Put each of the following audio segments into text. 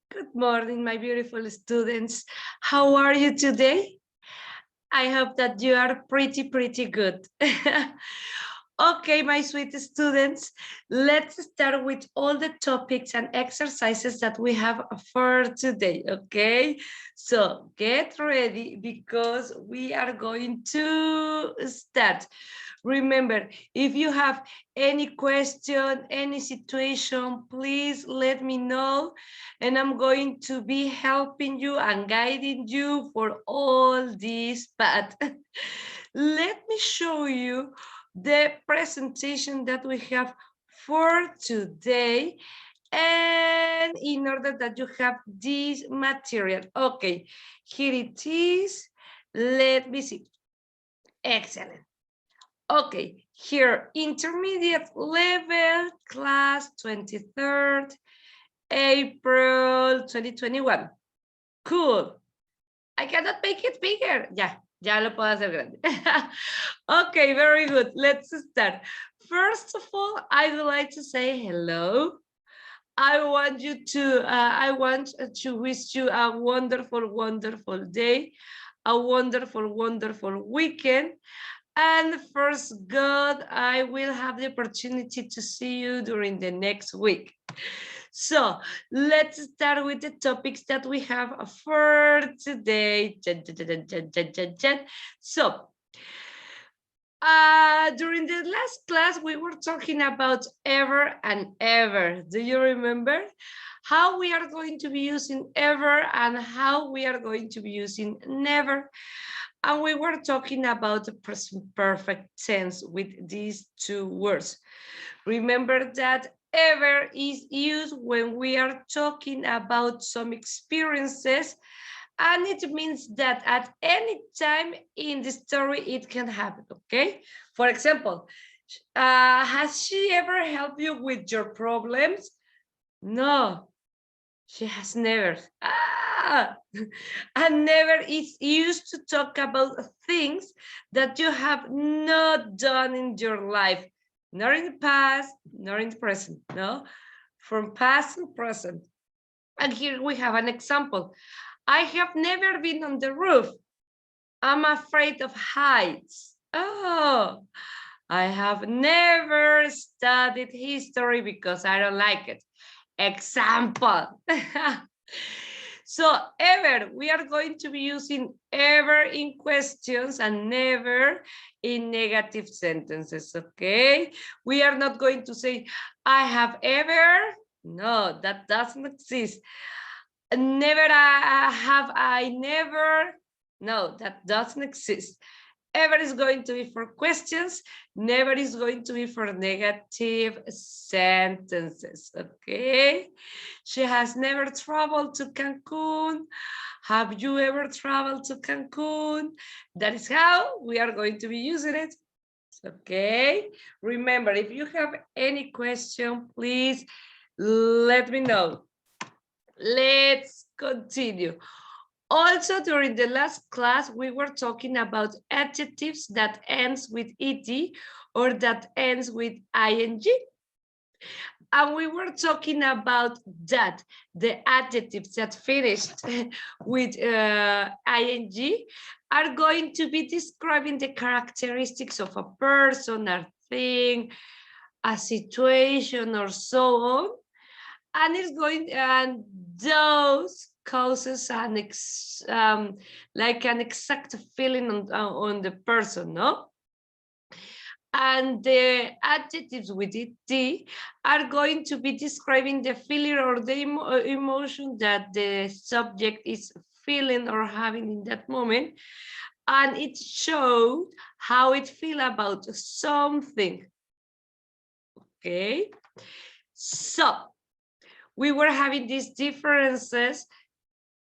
Good morning, my beautiful students. How are you today? I hope that you are pretty good. Okay, my sweet students, let's start with all the topics and exercises that we have for today, okay? So get ready because we are going to start. Remember, if you have any question, any situation, please let me know. And I'm going to be helping you and guiding you for all this path. Let me show you the presentation that we have for today. And in order that you have this material. Okay, here it is. Let me see. Excellent. Okay, here, intermediate level, class 23rd, April 2021. Cool. I cannot make it bigger. Ya lo puedo hacer grande. Okay, very good. Let's start. First of all, I would like to say hello. I want to wish you a wonderful day, a wonderful weekend. And first, God, I will have the opportunity to see you during the next week. So let's start with the topics that we have for today. So during the last class, we were talking about ever and ever. Do you remember? How we are going to be using ever and how we are going to be using never. And we were talking about the present perfect tense with these two words. Remember that ever is used when we are talking about some experiences, and it means that at any time in the story it can happen, okay? For example, has she ever helped you with your problems? No, she has never. And never is used to talk about things that you have not done in your life, not in the past, nor in the present, no? From past and present. And here we have an example. I have never been on the roof. I'm afraid of heights. Oh, I have never studied history because I don't like it. Example. So ever, we are going to be using ever in questions and never in negative sentences, okay? We are not going to say, I have ever. No, that doesn't exist. Never have I never. No, that doesn't exist. Ever is going to be for questions, never is going to be for negative sentences, okay? She has never traveled to Cancun. Have you ever traveled to Cancun? That is how we are going to be using it, okay? Remember, if you have any question, please let me know. Let's continue. Also, during the last class, we were talking about adjectives that ends with ed or that ends with ing. And we were talking about that, the adjectives that finished with ing are going to be describing the characteristics of a person, a thing, a situation, or so on. And it's going, and those causes like an exact feeling on the person, no? And the adjectives with it are going to be describing the feeling or the emotion that the subject is feeling or having in that moment, and it shows how it feels about something. Okay, so we were having these differences.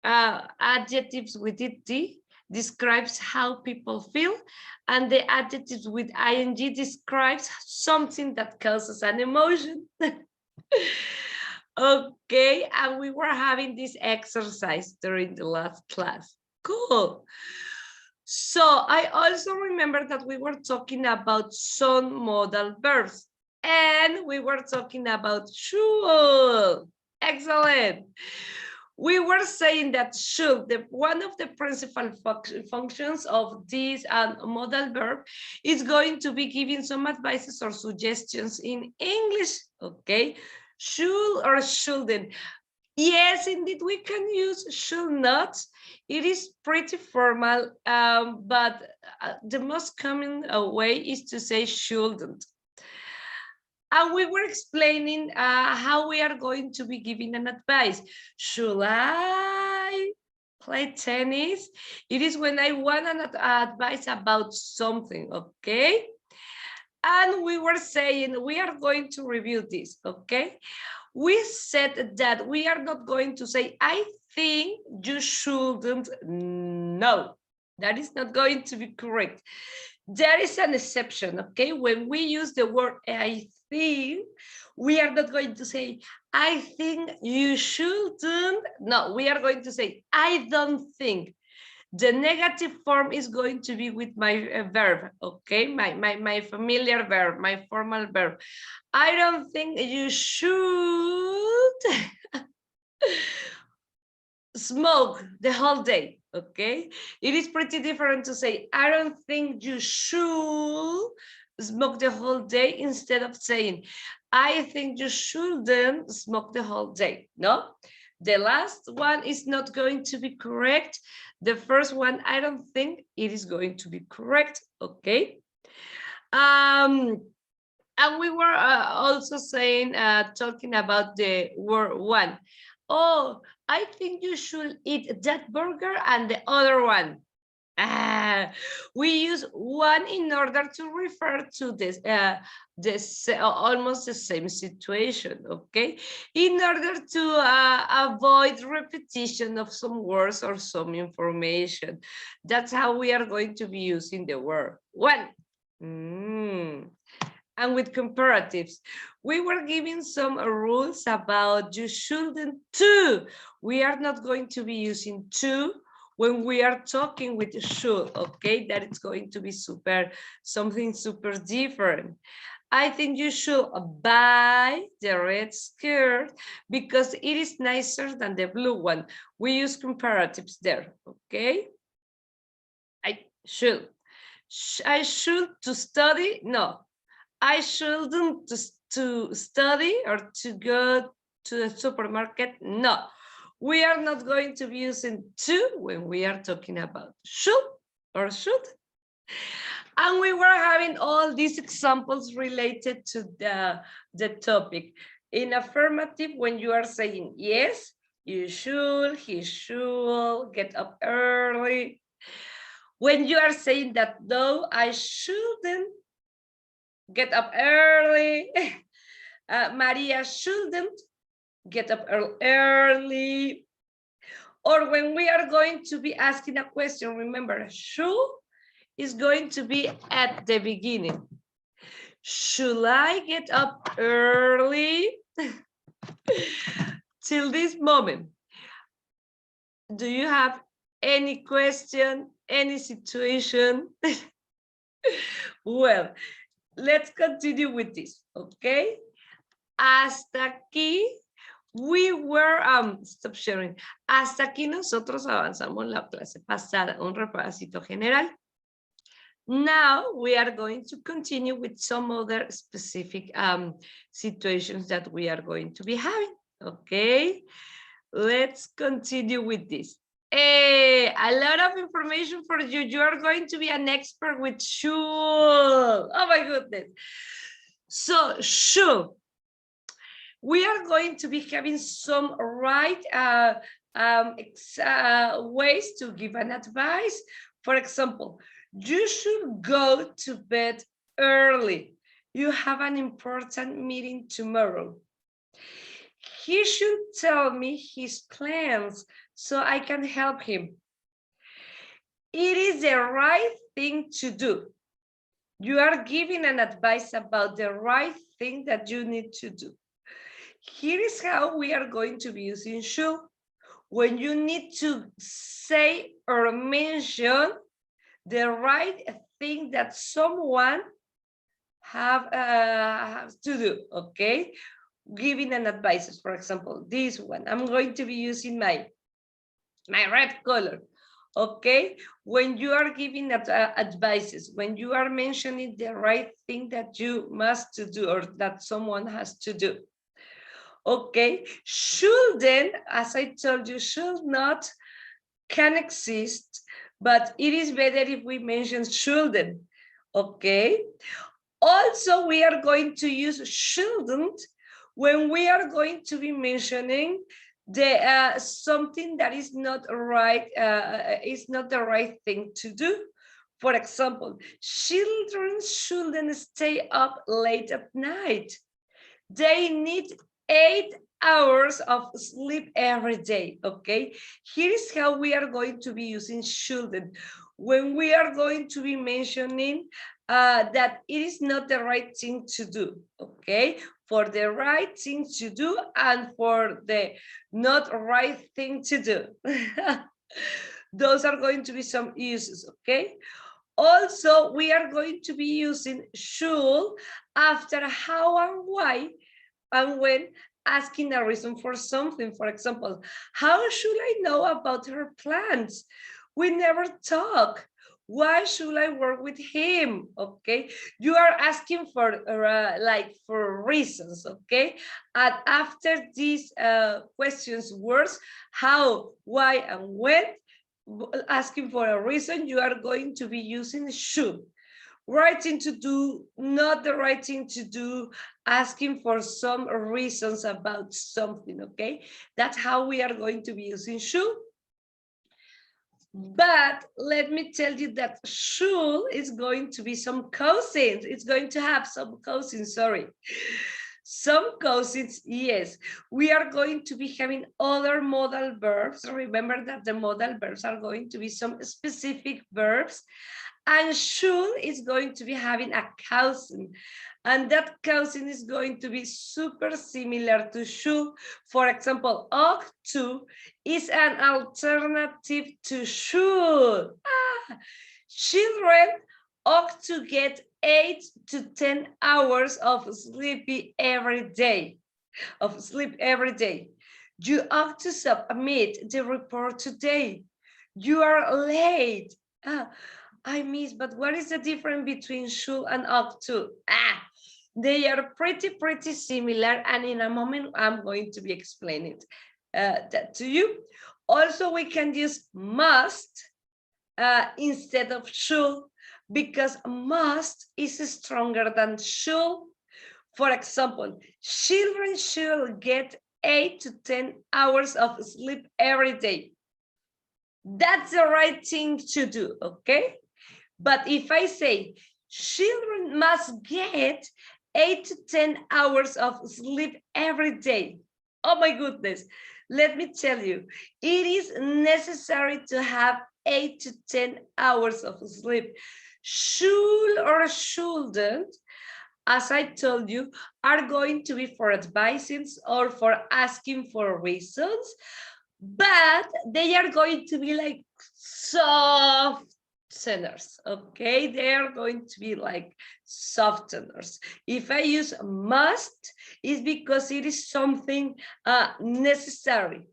Adjectives with it describes how people feel, and the adjectives with ing describes something that causes an emotion. Okay, and we were having this exercise during the last class. Cool. So I also remember that we were talking about some modal verbs, and we were talking about should. Excellent. We were saying that should, one of the principal functions of this modal verb is going to be giving some advices or suggestions in English, okay? Should or shouldn't. Yes, indeed, we can use should not. It is pretty formal, but the most common way is to say shouldn't. And we were explaining how we are going to be giving an advice. Should I play tennis? It is when I want an advice about something, okay? And we were saying we are going to review this, okay? We said that we are not going to say, I think you shouldn't. No, that is not going to be correct. There is an exception, okay? When we use the word I think, we are not going to say, I think you shouldn't. No, we are going to say, I don't think. The negative form is going to be with my verb, okay? My familiar verb, my formal verb. I don't think you should smoke the whole day, okay? It is pretty different to say, I don't think you should smoke the whole day instead of saying, I think you shouldn't smoke the whole day, no? The last one is not going to be correct. The first one, I don't think it is going to be correct, okay? And we were also saying, talking about the word one. Oh, I think you should eat that burger and the other one. We use one in order to refer to this almost the same situation, okay? In order to avoid repetition of some words or some information. That's how we are going to be using the word one. And with comparatives, we were given some rules about you shouldn't to. We are not going to be using to when we are talking with should, okay? That it's going to be something super different. I think you should buy the red skirt because it is nicer than the blue one. We use comparatives there, okay? I should. I should to study? No. I shouldn't to study or to go to the supermarket. No, we are not going to be using to when we are talking about should or should. And we were having all these examples related to the topic. In affirmative, when you are saying yes, you should, he should get up early. When you are saying that no, I shouldn't get up early. Maria shouldn't get up early. Or when we are going to be asking a question, remember, should is going to be at the beginning. Should I get up early? Till this moment, do you have any question, any situation? Well, let's continue with this, okay? Hasta aquí, we were, stop sharing. Hasta aquí nosotros avanzamos la clase pasada, un repasito general. Now we are going to continue with some other specific situations that we are going to be having, okay? Let's continue with this. Hey, a lot of information for you. You are going to be an expert with should. Oh my goodness. So should. We are going to be having some right ways to give an advice. For example, you should go to bed early. You have an important meeting tomorrow. He should tell me his plans so I can help him. It is the right thing to do. You are giving an advice about the right thing that you need to do. Here is how we are going to be using should. When you need to say or mention the right thing that someone has to do, okay? giving an advice. For example, this one, I'm going to be using my red color. Okay, when you are giving advices, when you are mentioning the right thing that you must to do or that someone has to do. Okay, shouldn't, as I told you, should not can exist, but it is better if we mention shouldn't. Okay, also we are going to use shouldn't when we are going to be mentioning the something that is not right, is not the right thing to do. For example, children shouldn't stay up late at night. They need 8 hours of sleep every day. Okay, here is how we are going to be using shouldn't when we are going to be mentioning that it is not the right thing to do. Okay, for the right thing to do and for the not right thing to do. Those are going to be some uses. Okay, also we are going to be using should after how and why and when asking a reason for something. For example, how should I know about her plans? We never talk. Why should I work with him? Okay, you are asking for like for reasons. Okay, and after these questions, words, how, why, and when, asking for a reason, you are going to be using should. Right thing to do, not the right thing to do, asking for some reasons about something. Okay, that's how we are going to be using should. But let me tell you that should is going to be some cousins. It's going to have some cousins, sorry. Some cousins, yes. We are going to be having other modal verbs. Remember that the modal verbs are going to be some specific verbs. And should is going to be having a cousin. And that cousin is going to be super similar to should. For example, ought to is an alternative to should. Children ought to get 8 to 10 hours of sleep every day. You ought to submit the report today. You are late. I miss, but what is the difference between should and ought to? They are pretty similar, and in a moment I'm going to be explaining that to you. Also, we can use must instead of should, because must is stronger than should. For example, children should get 8 to 10 hours of sleep every day. That's the right thing to do, okay? But if I say children must get 8 to 10 hours of sleep every day, oh my goodness, let me tell you, it is necessary to have 8 to 10 hours of sleep. Should or shouldn't, as I told you, are going to be for advices or for asking for reasons, but they are going to be like soft softeners. Okay, they are going to be like softeners. If I use must, it's because it is something necessary.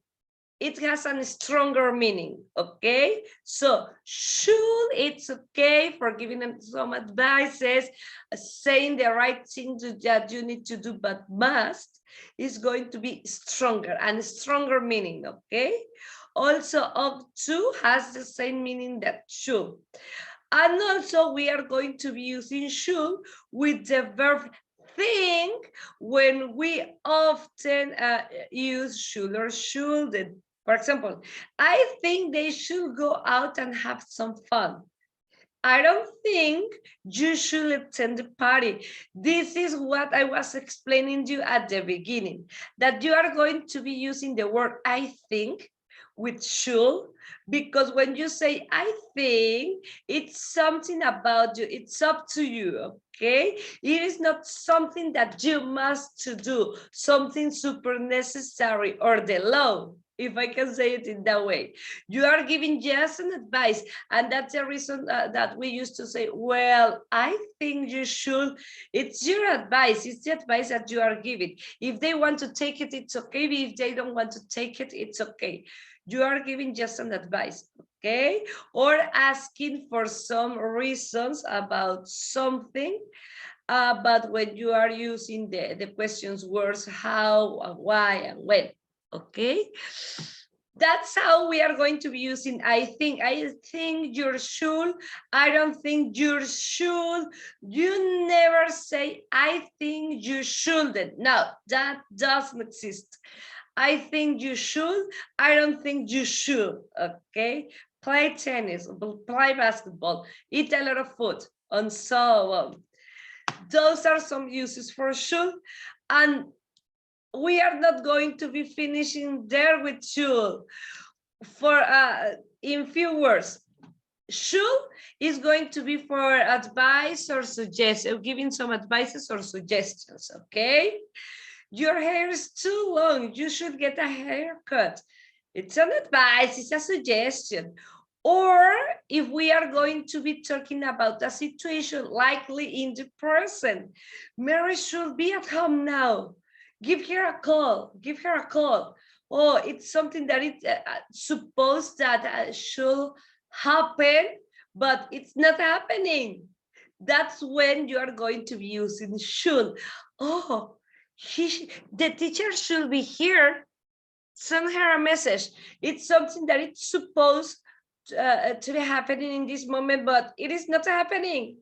It has a stronger meaning. Okay, so should, it's okay for giving them some advices, saying the right thing that you need to do, but must is going to be stronger and stronger meaning. Okay, also ought to has the same meaning that should. And also we are going to be using should with the verb think when we often use should or shouldn't. For example, I think they should go out and have some fun. I don't think you should attend the party. This is what I was explaining to you at the beginning, that you are going to be using the word I think with should, because when you say I think, it's something about you, it's up to you, okay? It is not something that you must to do, something super necessary or the law. if I can say it in that way. You are giving just an advice, and that's the reason that we used to say, well, I think you should. It's your advice. It's the advice that you are giving. If they want to take it, it's okay. If they don't want to take it, it's okay. You are giving just an advice, okay? Or asking for some reasons about something. But when you are using the questions words, how, why, and when, okay? That's how we are going to be using I think you should, I don't think you should. You never say I think you shouldn't. No, that doesn't exist. I think you should, I don't think you should, okay? Play tennis, play basketball, eat a lot of food, and so on. Those are some uses for should, and we are not going to be finishing there with should. For in few words, should is going to be for advice or suggestion, giving some advices or suggestions, okay? Your hair is too long, you should get a haircut. It's an advice, it's a suggestion. Or if we are going to be talking about a situation likely in the present, Mary should be at home now. Give her a call, give her a call. Oh, it's something that it's supposed that should happen, but it's not happening. That's when you are going to be using should. Oh, the teacher should be here. Send her a message. It's something that it's supposed to be happening in this moment, but it is not happening.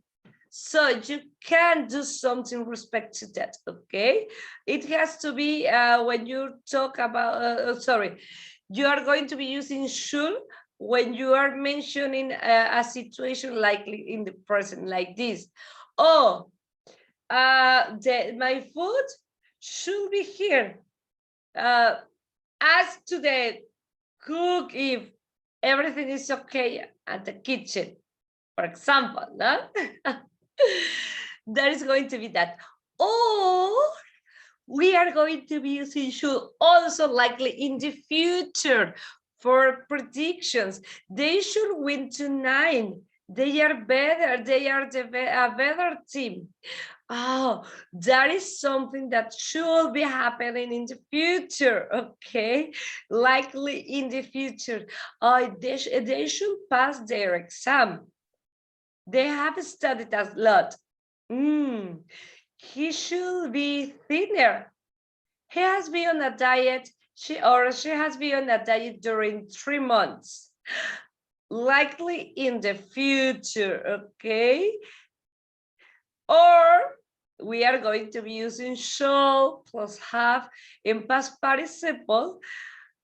So you can do something with respect to that, okay? It has to be when you talk about, sorry, you are going to be using should when you are mentioning a situation likely in the present, like this. Oh, my food should be here. Ask to the cook if everything is okay at the kitchen, for example, no? There is going to be that. Or we are going to be using should also likely in the future for predictions. They should win tonight. They are better. They are a better team. Oh, that is something that should be happening in the future, okay? Likely in the future. They should pass their exam. They have studied a lot. He should be thinner. He has been on a diet, she has been on a diet during 3 months. Likely in the future, okay? Or we are going to be using shall plus have in past participle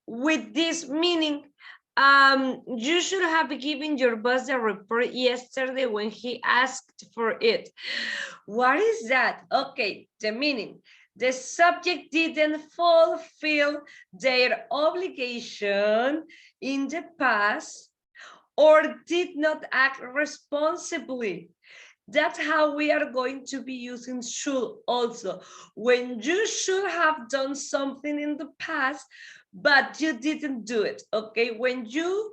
with this meaning. You should have given your boss the report yesterday when he asked for it. What is that? Okay, the meaning. The subject didn't fulfill their obligation in the past or did not act responsibly. That's how we are going to be using should also. When you should have done something in the past, but you didn't do it, okay? When you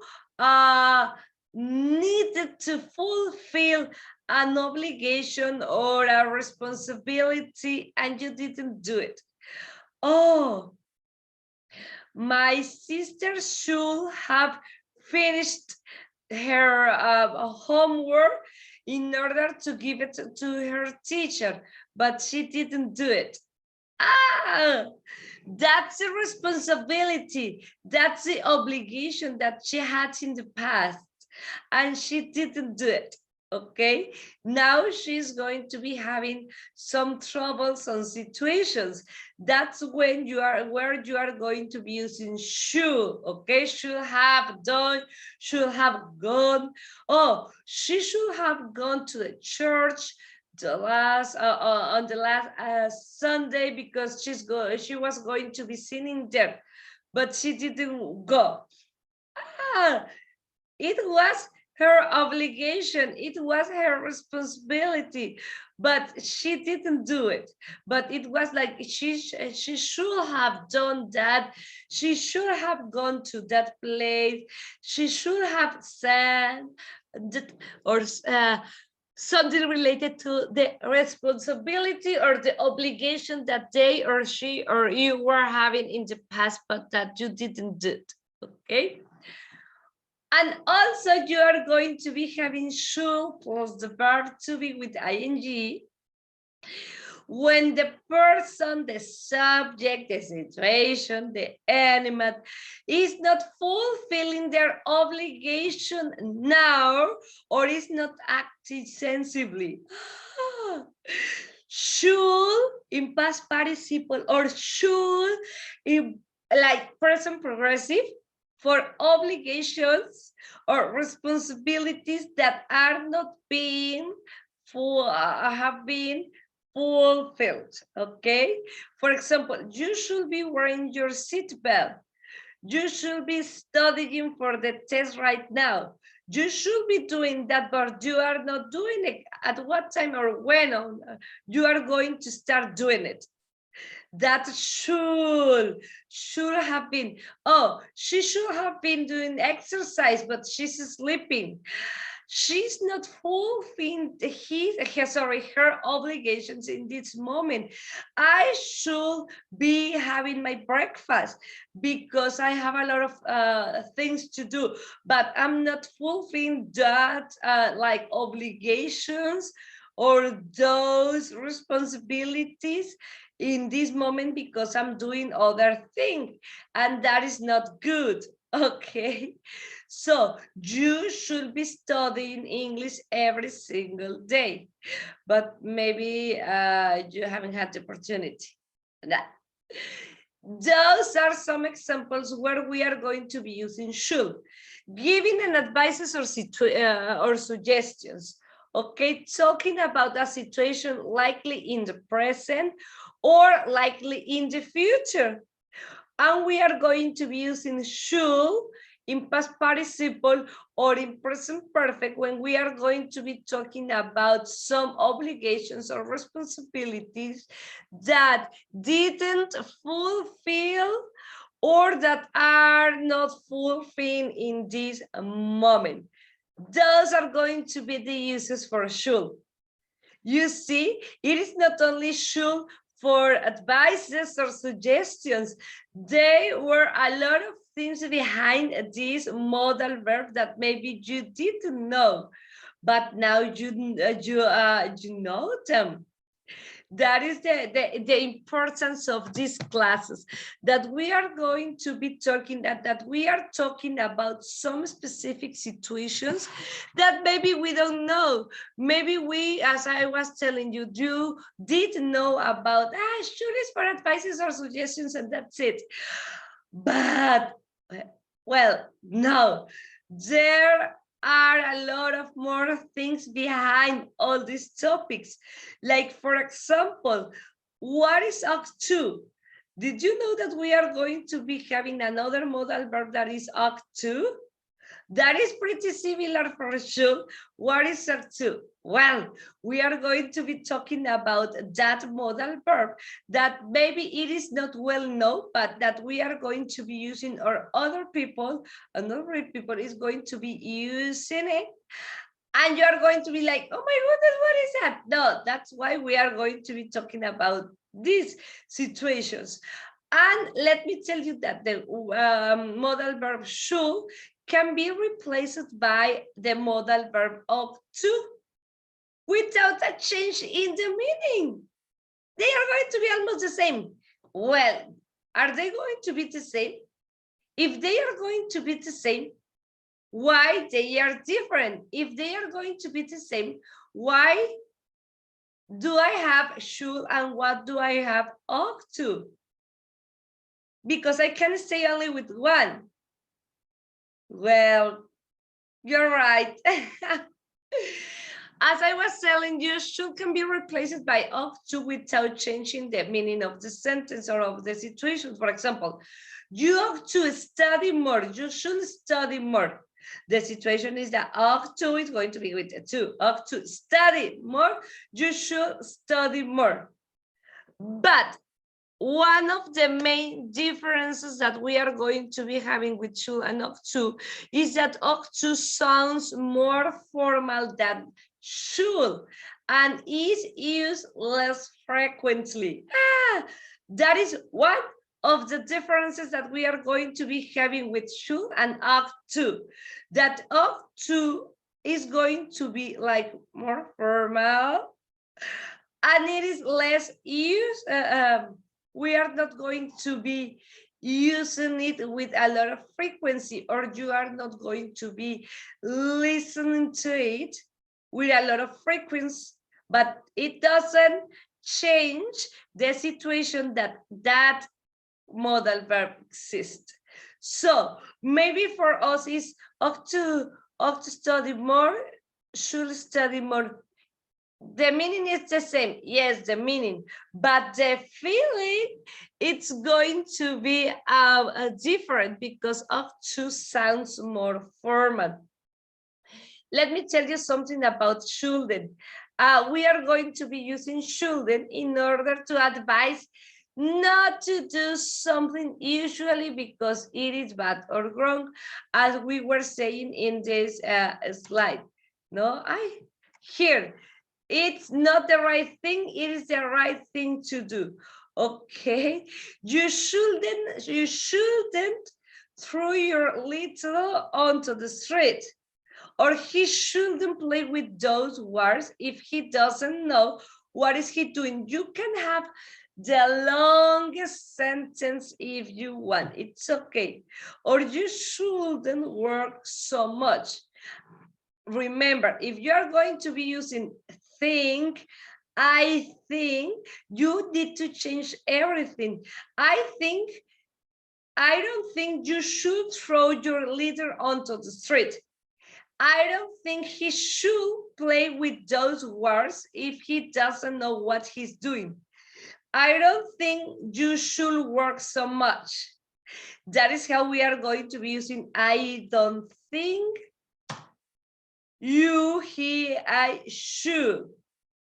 needed to fulfill an obligation or a responsibility and you didn't do it. Oh, my sister should have finished her homework in order to give it to her teacher, but she didn't do it. That's the responsibility. That's the obligation that she had in the past, and she didn't do it. Okay, now she's going to be having some troublesome situations. That's when you are going to be using should. Okay, should have done, should have gone. Oh, she should have gone to the church on the last Sunday because she was going to be singing there, but she didn't go. It was her obligation, it was her responsibility, but she didn't do it. But it was like she should have done that. She should have gone to that place. She should have said that, or something related to the responsibility or the obligation that they or she or you were having in the past, but that you didn't do it. Okay. And also you are going to be having should plus the verb to be with ing when the person, the subject, the situation, the animal is not fulfilling their obligation now or is not acting sensibly. Should in past participle or should in like present progressive for obligations or responsibilities that are not being have been fulfilled. Okay, for example, you should be wearing your seatbelt. You should be studying for the test right now. You should be doing that, but you are not doing it. At what time or when you are going to start doing it? That should have been. Oh, she should have been doing exercise, but she's sleeping. She's not fulfilling her obligations in this moment. I should be having my breakfast because I have a lot of things to do, but I'm not fulfilling that like obligations or those responsibilities in this moment because I'm doing other things, and that is not good. Okay, so you should be studying English every single day, but maybe you haven't had the opportunity. Those are some examples where we are going to be using should, giving an advices or suggestions. Okay, talking about a situation likely in the present or likely in the future. And we are going to be using should in past participle or in present perfect when we are going to be talking about some obligations or responsibilities that didn't fulfill or that are not fulfilled in this moment. Those are going to be the uses for should. You see, it is not only should for advices or suggestions. There were a lot of things behind this modal verb that maybe you didn't know, but now you know them. That is the importance of these classes, that we are going to be talking that we are talking about some specific situations that maybe we don't know. Maybe we, as I was telling you, you did know about should is for advices or suggestions and that's it. But well, no, there are a lot of more things behind all these topics. Like, for example, what is ought to? Did you know that we are going to be having another modal verb that is ought to? That is pretty similar for should. What is ought to? Well, we are going to be talking about that modal verb that maybe it is not well known, but that we are going to be using, or other people is going to be using it. And you are going to be like, oh my goodness, what is that? No, that's why we are going to be talking about these situations. And let me tell you that the modal verb should can be replaced by the modal verb ought to without a change in the meaning. They are going to be almost the same. Well, are they going to be the same? If they are going to be the same, why they are different? If they are going to be the same, why do I have should and what do I have ought to? Because I can stay only with one. Well, you're right. As I was telling you, should can be replaced by ought to without changing the meaning of the sentence or of the situation. For example, you ought to study more. You should study more. The situation is that ought to is going to be with the to. Ought to study more, you should study more. But one of the main differences that we are going to be having with should and ought to is that ought to sounds more formal than should and is used less frequently. That is one of the differences that we are going to be having with should and ought to. That ought to is going to be like more formal and it is less used. We are not going to be using it with a lot of frequency, or you are not going to be listening to it with a lot of frequency, but it doesn't change the situation that that modal verb exists. So maybe for us is ought to study more, should study more. The meaning is the same, yes, the meaning, but the feeling it's going to be different because ought to sounds more formal. Let me tell you something about shouldn't. We are going to be using shouldn't in order to advise not to do something usually because it is bad or wrong, as we were saying in this slide. No, here. It's not the right thing, it is the right thing to do. Okay, you shouldn't throw your little onto the street, or he shouldn't play with those words if he doesn't know what is he doing. You can have the longest sentence if you want, it's okay. Or you shouldn't work so much. Remember, if you are going to be using think, I think, you need to change everything. I don't think you should throw your litter onto the street. I don't think he should play with those words if he doesn't know what he's doing. I don't think you should work so much. That is how we are going to be using I don't think, you, he, I should.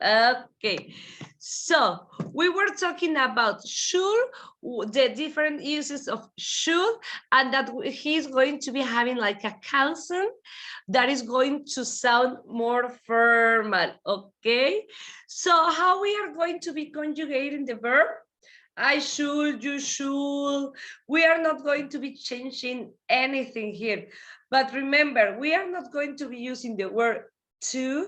Okay, so we were talking about should, the different uses of should, and that he's going to be having like a consonant that is going to sound more formal. Okay, so how we are going to be conjugating the verb? I should, you should. We are not going to be changing anything here. But remember, we are not going to be using the word to,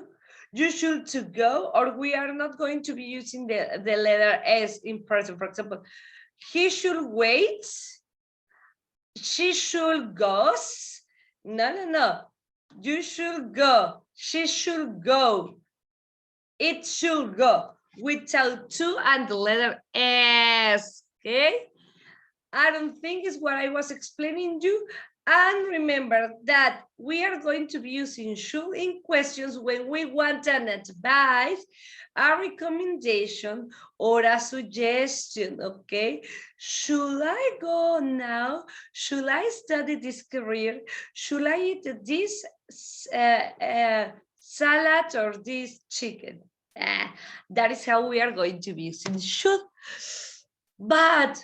you should to go, or we are not going to be using the letter S in person. For example, he should wait, she should go. No. You should go, she should go, it should go, without to and the letter S, okay? I don't think it's what I was explaining you. And remember that we are going to be using should in questions when we want an advice, a recommendation, or a suggestion, okay? Should I go now? Should I study this career? Should I eat this salad or this chicken? That is how we are going to be using should. But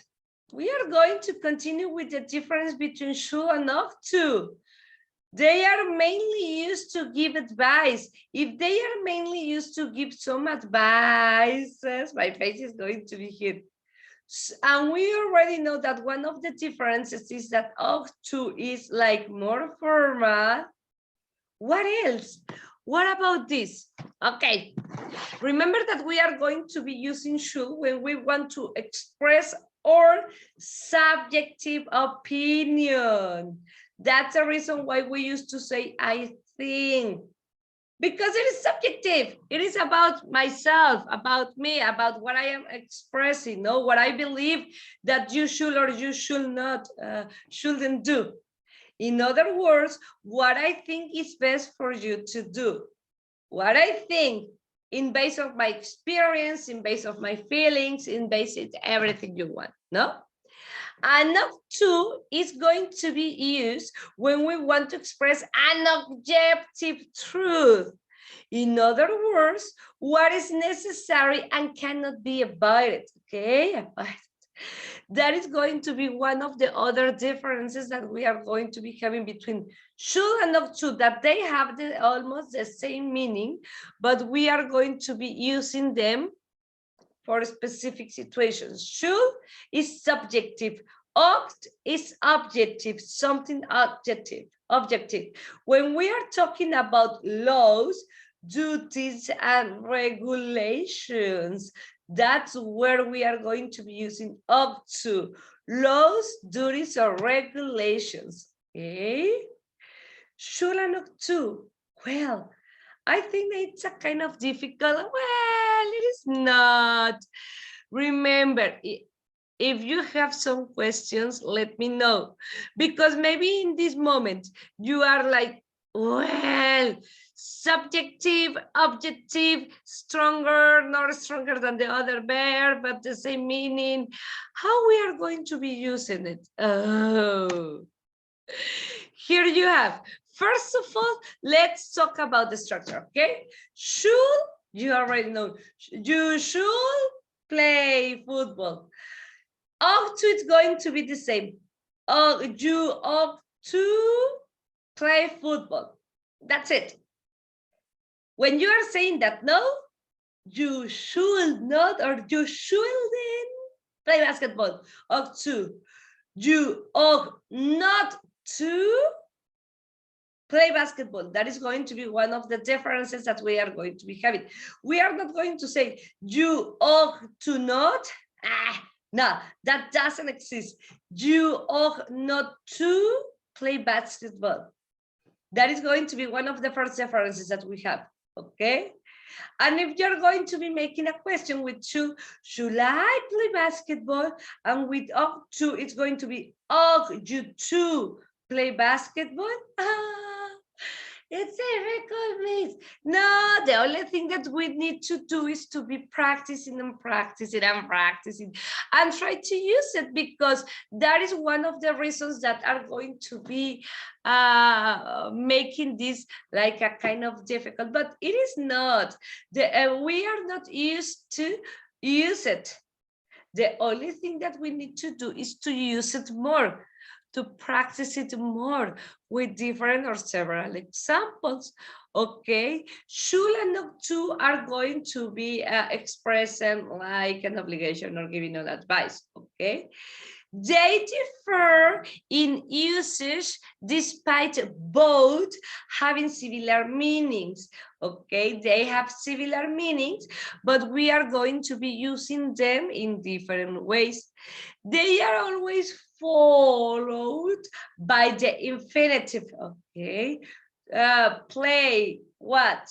we are going to continue with the difference between should and ought to. They are mainly used to give advice. If they are mainly used to give some advices, my face is going to be here. And we already know that one of the differences is that ought to is like more formal. What else? What about this? Okay, remember that we are going to be using should when we want to express our subjective opinion. That's the reason why we used to say I think, because it is subjective. It is about myself, about me, about what I am expressing, no, what I believe that you should or you should not, shouldn't do. In other words, what I think is best for you to do. What I think in base of my experience, in base of my feelings, in base of everything you want, no? And up to is going to be used when we want to express an objective truth. In other words, what is necessary and cannot be avoided, okay? That is going to be one of the other differences that we are going to be having between should and ought to, that they have almost the same meaning, but we are going to be using them for specific situations. Should is subjective, ought is objective, something objective. When we are talking about laws, duties, and regulations, that's where we are going to be using up to. Laws, duties, or regulations. Okay? Should and ought to. Well, I think it's a kind of difficult. Well, it is not. Remember, if you have some questions, let me know. Because maybe in this moment, you are like, well, subjective, objective, stronger, not stronger than the other verb, but the same meaning. How we are going to be using it? Oh, here you have. First of all, let's talk about the structure, okay? Should, you already know, you should play football. Ought to, it's going to be the same. You ought to play football. That's it. When you are saying that no, you should not or you shouldn't play basketball. Ought to. You ought not to play basketball. That is going to be one of the differences that we are going to be having. We are not going to say you ought to not. No, that doesn't exist. You ought not to play basketball. That is going to be one of the first differences that we have, okay? And if you're going to be making a question with should I play basketball? And with ought to, it's going to be ought you to play basketball? It's difficult, miss. No, the only thing that we need to do is to be practicing and practicing and practicing and try to use it, because that is one of the reasons that are going to be making this like a kind of difficult, but it is not. We are not used to use it. The only thing that we need to do is to use it more, to practice it more with different or several examples. Okay, should and ought to are going to be expressing like an obligation or giving an advice. Okay, they differ in usage despite both having similar meanings. Okay, they have similar meanings, but we are going to be using them in different ways. They are always followed by the infinitive. Okay, play, what?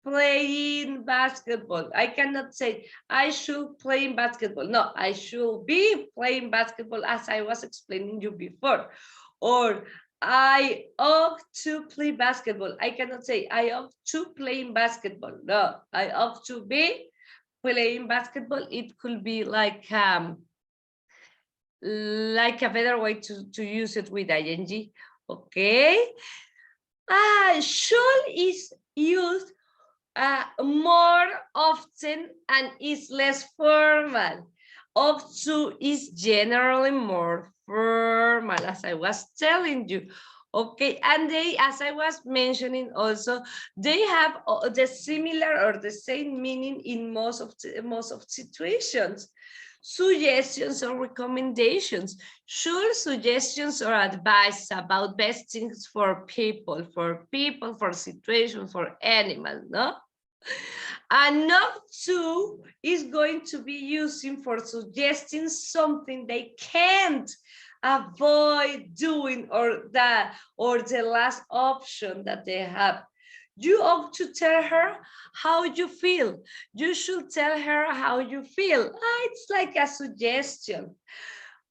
Playing basketball. I cannot say I should play in basketball. No, I should be playing basketball, as I was explaining you before. Or I ought to play basketball. I cannot say I ought to play in basketball. No, I ought to be playing basketball. It could be like a better way to use it with ing. Okay. Should is used more often and is less formal. Ought to is generally more formal, as I was telling you. Okay, and they, as I was mentioning also, they have the similar or the same meaning in most of situations. Suggestions or recommendations. Sure, suggestions or advice about best things for people, for situations, for animals, no? And not to is going to be using for suggesting something they can't avoid doing, or the last option that they have. You ought to tell her how you feel. You should tell her how you feel. It's like a suggestion.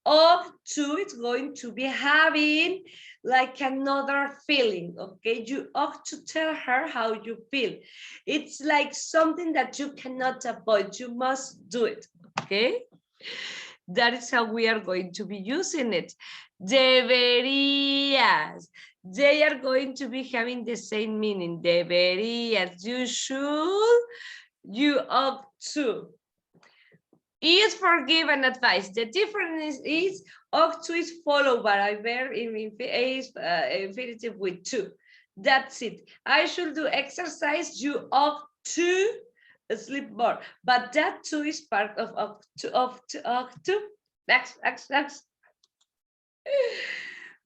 Ought to, it's going to be having like another feeling. Okay, you ought to tell her how you feel. It's like something that you cannot avoid. You must do it. Okay. That is how we are going to be using it. Deberías. They are going to be having the same meaning. Deberías. You should. You ought to. Is forgive and advice. The difference is ought to is followed by a verb in infinitive with to. That's it. I should do exercise. You ought to sleep more. But that too is part of ought to. Next.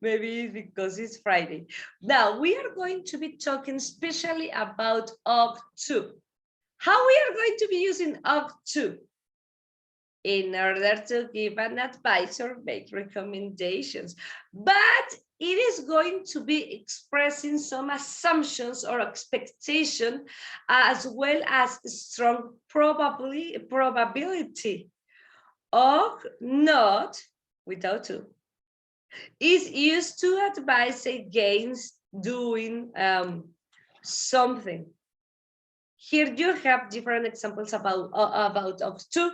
Maybe it's because it's Friday. Now we are going to be talking especially about ought to. How we are going to be using ought to in order to give an advice or make recommendations. But it is going to be expressing some assumptions or expectation as well as strong probability of not without to is used to advise against doing something. Here you have different examples about ought to.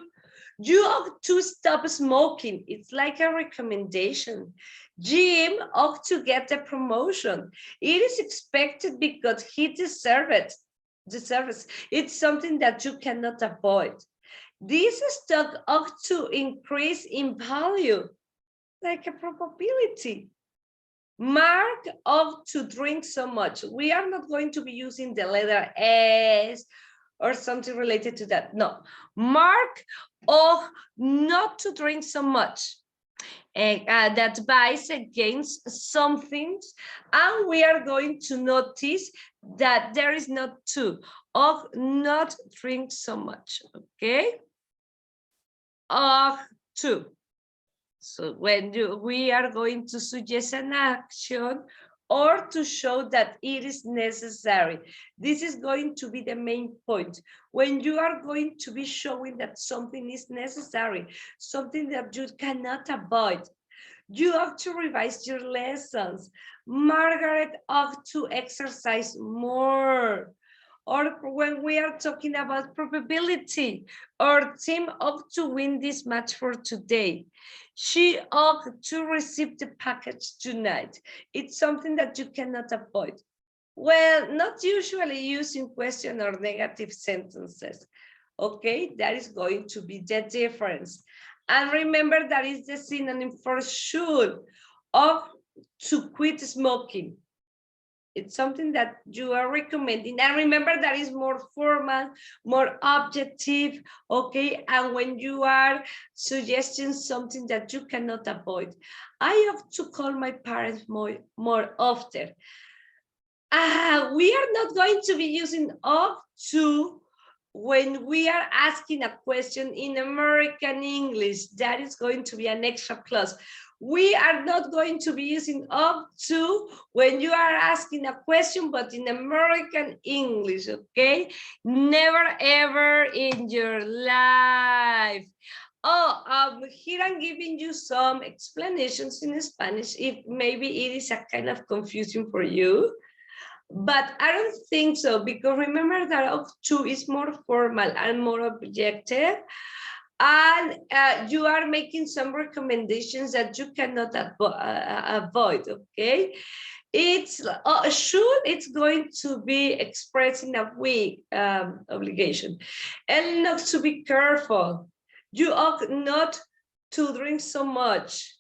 You ought to stop smoking. It's like a recommendation. Jim ought to get a promotion. It is expected because he deserves it. It's something that you cannot avoid. This stock ought to increase in value, like a probability. Mark ought to drink so much. We are not going to be using the letter S or something related to that. No, Mark ought not to drink so much. That advice against some things, and we are going to notice that there is not to, ought not drink so much, okay? Ought to. So when we are going to suggest an action or to show that it is necessary. This is going to be the main point. When you are going to be showing that something is necessary, something that you cannot avoid, you have to revise your lessons. Margaret ought to exercise more. Or when we are talking about probability, our team ought to win this match for today. She ought to receive the package tonight. It's something that you cannot avoid. Well, not usually using question or negative sentences. Okay, that is going to be the difference. And remember that is the synonym for should, ought to quit smoking. It's something that you are recommending. And remember that is more formal, more objective, okay? And when you are suggesting something that you cannot avoid. I have to call my parents more often. We are not going to be using ought to when we are asking a question in American English. That is going to be an extra clause. We are not going to be using ought to when you are asking a question, but in American English, okay? Never ever in your life. Oh, here I'm giving you some explanations in Spanish, if maybe it is a kind of confusing for you. But I don't think so, because remember that ought to is more formal and more objective. And you are making some recommendations that you cannot avoid, okay? It's should, it's going to be expressing a weak obligation. And not to be careful. You ought not to drink so much.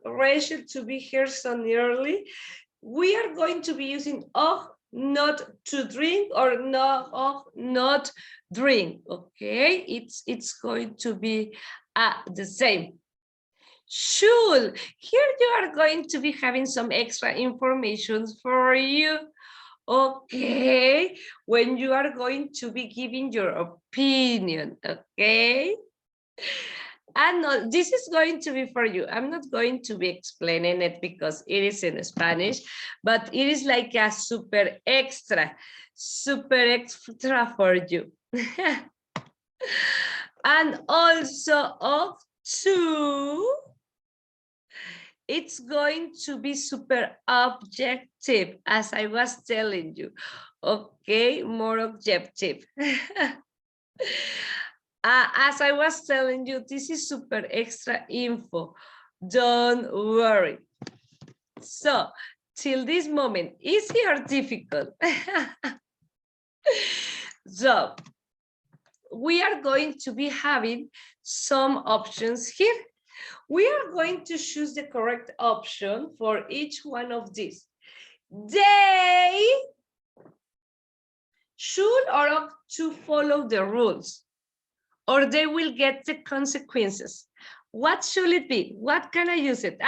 Rachel to be here so nearly. We are going to be using not to drink or not drink, okay? It's going to be the same. Should, here you are going to be having some extra information for you, okay? When you are going to be giving your opinion, okay? And no, this is going to be for you. I'm not going to be explaining it because it is in Spanish, but it is like a super extra for you. And also ought to, it's going to be super objective, as I was telling you. Okay, more objective. As I was telling you, this is super extra info. Don't worry. So, till this moment, easy or difficult? So, we are going to be having some options here. We are going to choose the correct option for each one of these. They should or ought to follow the rules, or they will get the consequences. What should it be? What can I use it?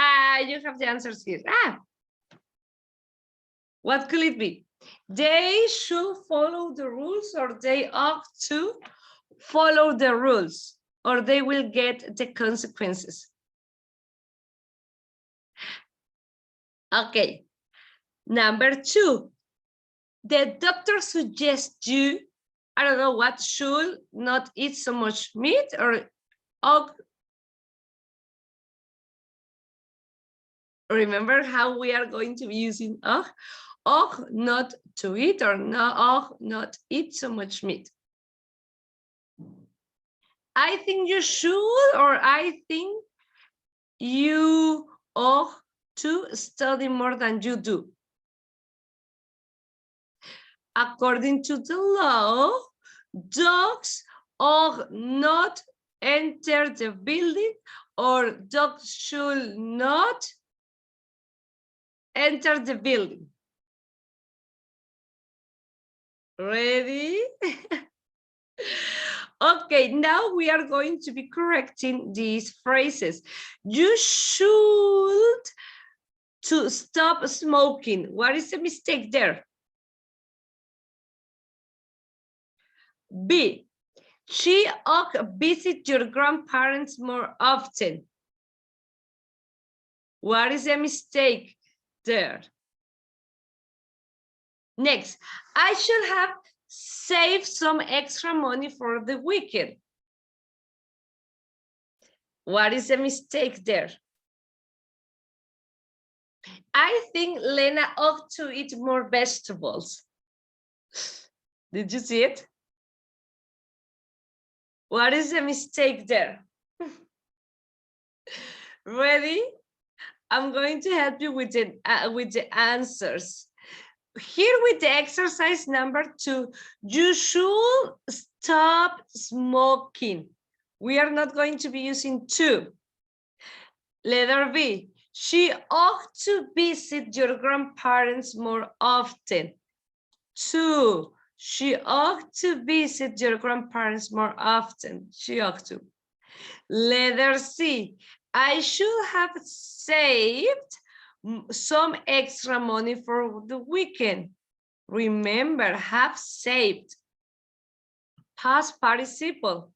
You have the answers here. What could it be? They should follow the rules, or they ought to follow the rules, or they will get the consequences. Okay. Number 2, the doctor suggests you, I don't know what, should not eat so much meat, or remember how we are going to be using not to eat, or not eat so much meat. I think you should, or I think you ought to study more than you do. According to the law, dogs ought not enter the building, or dogs should not enter the building. Ready? Okay, now we are going to be correcting these phrases. You should to stop smoking. What is the mistake there? B, she ought visit your grandparents more often. What is the mistake there? Next, I should have saved some extra money for the weekend. What is the mistake there? I think Lena ought to eat more vegetables. Did you see it? What is the mistake there? Ready? I'm going to help you with the answers. Here with the exercise number 2, you should stop smoking. We are not going to be using to. Letter B, she ought to visit your grandparents more often. 2, she ought to visit your grandparents more often. She ought to. Letter C, I should have saved some extra money for the weekend. Remember, have saved. Past participle.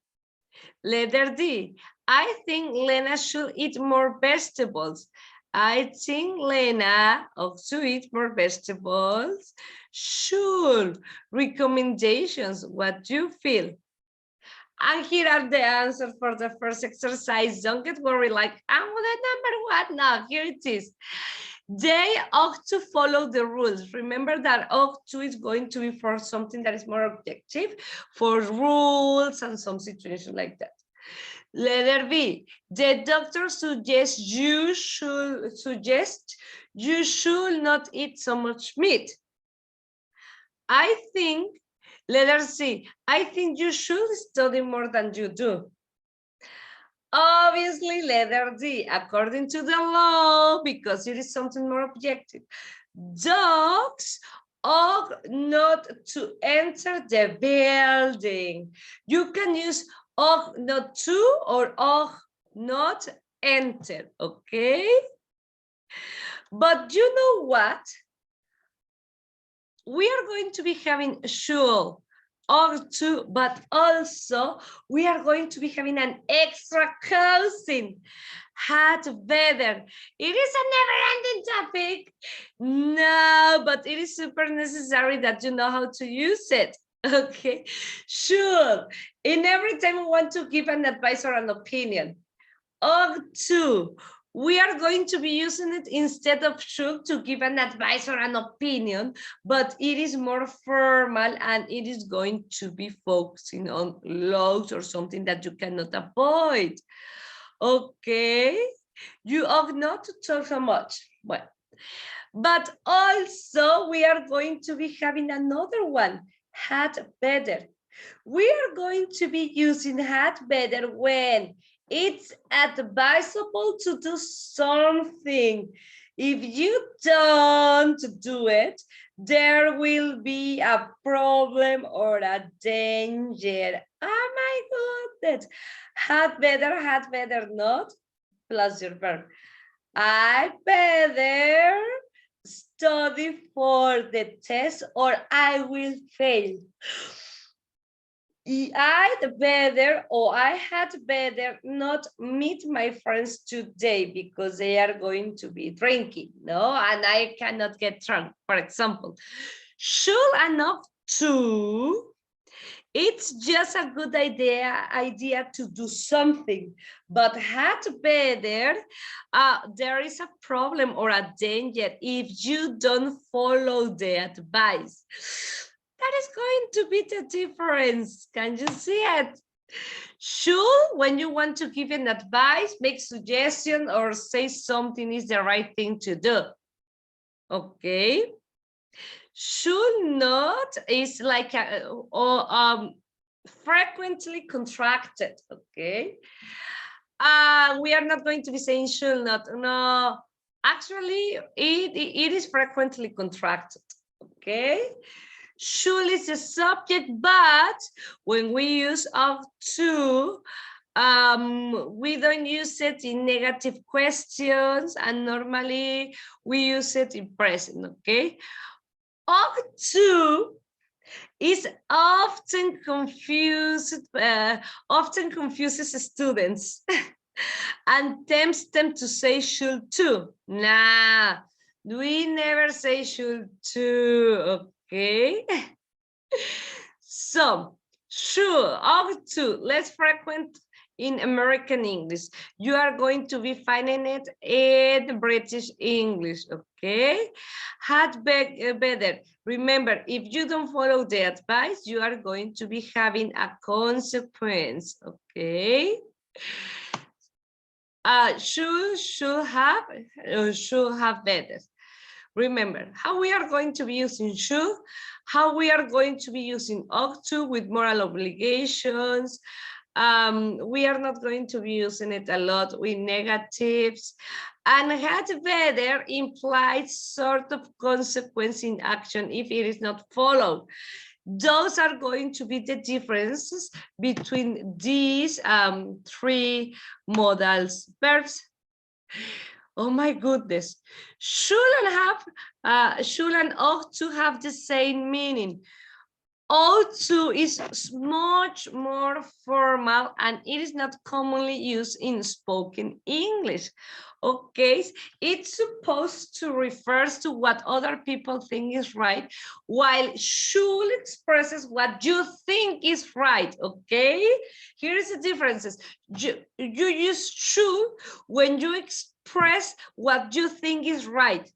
Letter D, I think Lena should eat more vegetables. I think Lena ought to eat more vegetables. Should. Recommendations, what do you feel? And here are the answers for the first exercise. Don't get worried, like, I'm the number 1. No, here it is. They ought to follow the rules. Remember that ought to is going to be for something that is more objective, for rules and some situation like that. Letter B, the doctor suggests you should not eat so much meat. I think, letter C, I think you should study more than you do. Obviously, letter D, according to the law, because it is something more objective. Dogs ought not to enter the building. You can use ought not to or ought not enter, okay? But you know what? We are going to be having should, ought to, but also we are going to be having an extra cousin, had better. It is a never-ending topic. No, but it is super necessary that you know how to use it. Okay, should. In every time we want to give an advice or an opinion. Ought to. we are going to be using it instead of should to give an advice or an opinion, but it is more formal and it is going to be focusing on laws or something that you cannot avoid. Okay, you ought not to talk so much. Well, but also we are going to be having another one, had better. We are going to be using had better when it's advisable to do something. If you don't do it, there will be a problem or a danger. Oh my goodness. Had better not, plus your verb. I better study for the test or I will fail. I'd better or I had better not meet my friends today because they are going to be drinking, no? And I cannot get drunk, for example. Should I not to? It's just a good idea to do something, but had better, there is a problem or a danger if you don't follow the advice. That is going to be the difference. Can you see it? Should, when you want to give an advice, make suggestion or say something is the right thing to do. Okay. Should not is like frequently contracted. Okay. We are not going to be saying should not. No, actually, it is frequently contracted. Okay. Should is the subject, but when we use ought to, we don't use it in negative questions, and normally we use it in present. Okay. Ought to is often confuses students and tempts them to say should to. Nah, we never say should to. Okay. So should, ought to, less frequent in American English. You are going to be finding it in British English. Okay. Had better. Remember, if you don't follow the advice, you are going to be having a consequence. Okay. Should have better. Remember how we are going to be using should, how we are going to be using ought to with moral obligations. We are not going to be using it a lot with negatives. And had better implies sort of consequence in action if it is not followed. Those are going to be the differences between these three modals verbs. Oh my goodness. Should and ought to have the same meaning. Ought to is much more formal and it is not commonly used in spoken English. Okay, it's supposed to refer to what other people think is right, while should expresses what you think is right. Okay, here's the differences. You use should when you express what you think is right.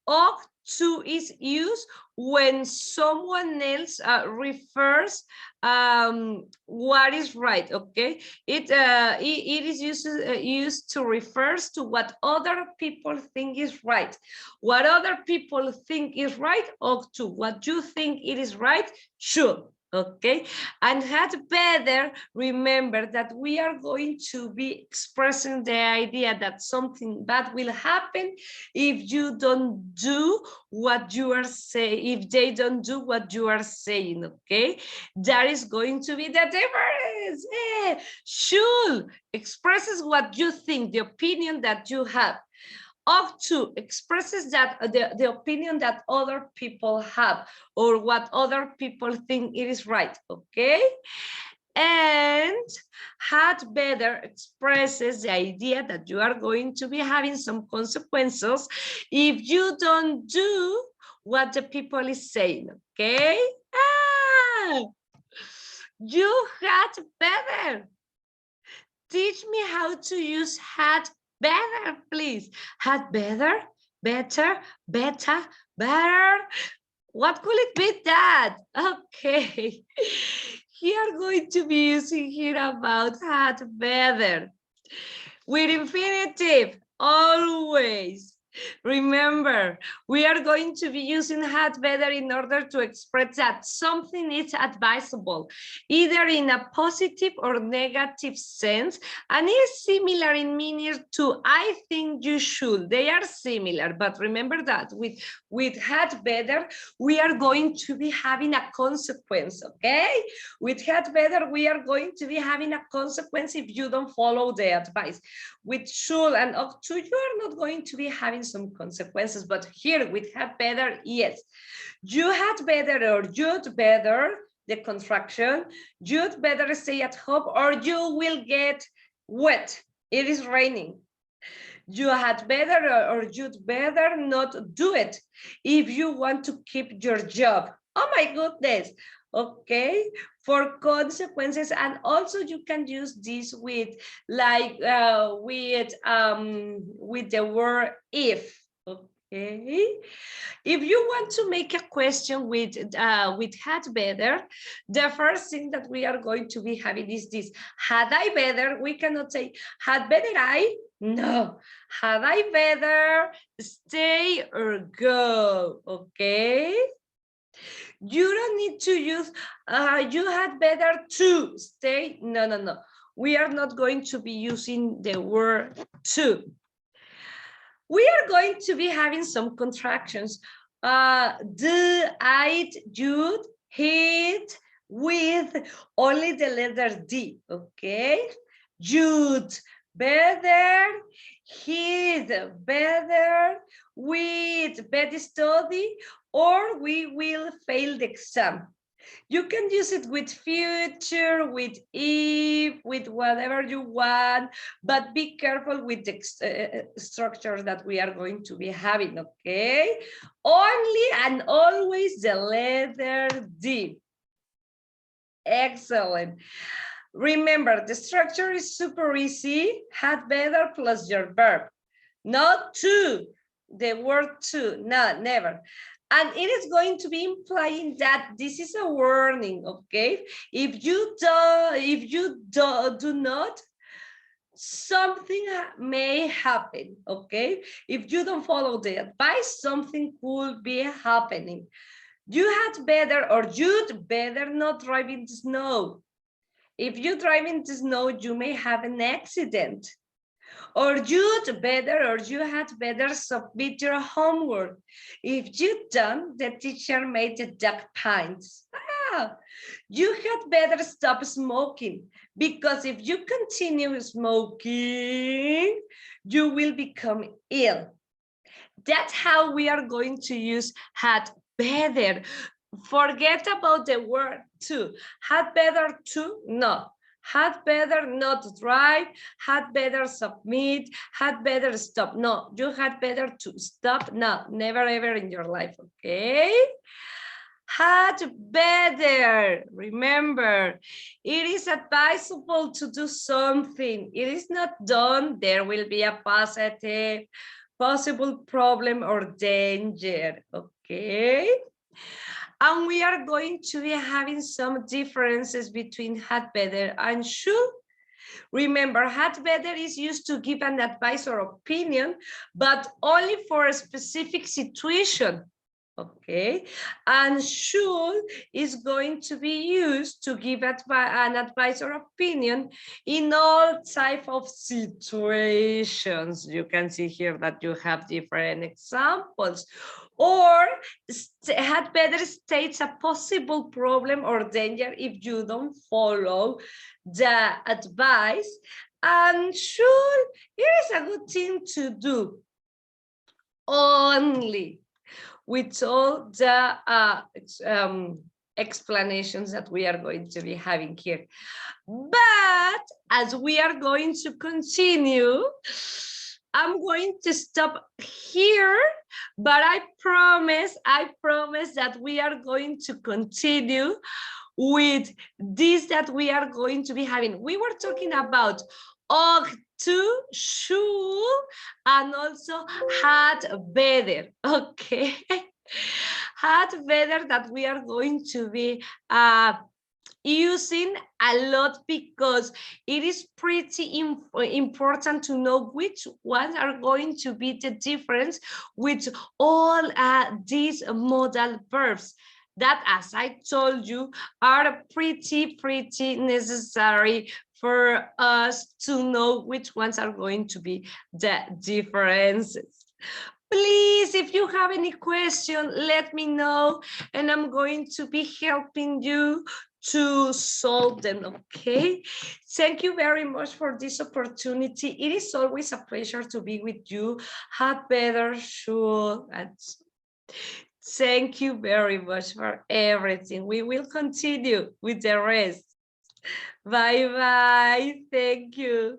Ought to is used when someone else refers what is right. Okay, it is used to refers to what other people think is right. What other people think is right, ought to. What you think it is right, should. Okay, and had better, remember that we are going to be expressing the idea that something bad will happen if you don't do what you are saying, if they don't do what you are saying. Okay, that is going to be the difference. Should expresses what you think, the opinion that you have. Ought to expresses that the opinion that other people have or what other people think it is right. Okay, and had better expresses the idea that you are going to be having some consequences if you don't do what the people is saying. Okay, you had better. Teach me how to use had Better, please. Had better, better, better, better. What could it be that? Okay. We are going to be using here about had better. With infinitive, always. Remember, we are going to be using had better in order to express that something is advisable, either in a positive or negative sense, and is similar in meaning to I think you should. They are similar, but remember that with had better, we are going to be having a consequence, okay? With had better, we are going to be having a consequence if you don't follow the advice. With should and ought to, you are not going to be having some consequences, but here with had better, yes. You had better or you'd better, the contraction, you'd better stay at home or you will get wet. It is raining. You had better or you'd better not do it if you want to keep your job. Oh my goodness. Okay, for consequences, and also you can use this with like with the word if. Okay, if you want to make a question with had better, the first thing that we are going to be having is this: had I better? We cannot say had better I. No, had I better stay or go? Okay. You don't need to use you had better to stay. No, no, no. We are not going to be using the word to. We are going to be having some contractions. Do, I'd, you'd, he'd, with only the letter D, okay? You'd better, he'd better, we'd better study, or we will fail the exam. You can use it with future, with if, with whatever you want, but be careful with the structure that we are going to be having, okay? Only and always the letter D. Excellent. Remember, the structure is super easy. Had better plus your verb. Not to, the word to, no, never. And it is going to be implying that this is a warning, okay? If you do not, something may happen, okay? If you don't follow the advice, something could be happening. You had better or you'd better not drive in the snow. If you drive in the snow, you may have an accident. Or you'd better or you had better submit your homework. If you don't, the teacher made the dog pines. You had better stop smoking, because if you continue smoking, you will become ill. That's how we are going to use had better. Forget about the word to. Had better to? No. Had better not drive, had better submit, had better stop. No, you had better to stop. No, never ever in your life, okay? Had better, remember, it is advisable to do something. It is not done, there will be a positive, possible problem or danger, okay? And we are going to be having some differences between had better and should. Remember, had better is used to give an advice or opinion, but only for a specific situation. Okay, and should is going to be used to give an advice or opinion in all type of situations. You can see here that you have different examples. Or had better states a possible problem or danger if you don't follow the advice, and should, it is a good thing to do only with all the explanations that we are going to be having here. But as we are going to continue, I'm going to stop here, but I promise that we are going to continue with this that we are going to be having. We were talking about ought to, should, and also had better, okay? Had better that we are going to be using a lot because it is pretty important to know which ones are going to be the difference with all these modal verbs that, as I told you, are pretty necessary for us to know which ones are going to be the differences. Please, if you have any question, let me know, and I'm going to be helping you to solve them, okay? Thank you very much for this opportunity. It is always a pleasure to be with you. Have better, sure. Thank you very much for everything. We will continue with the rest. Bye-bye. Thank you.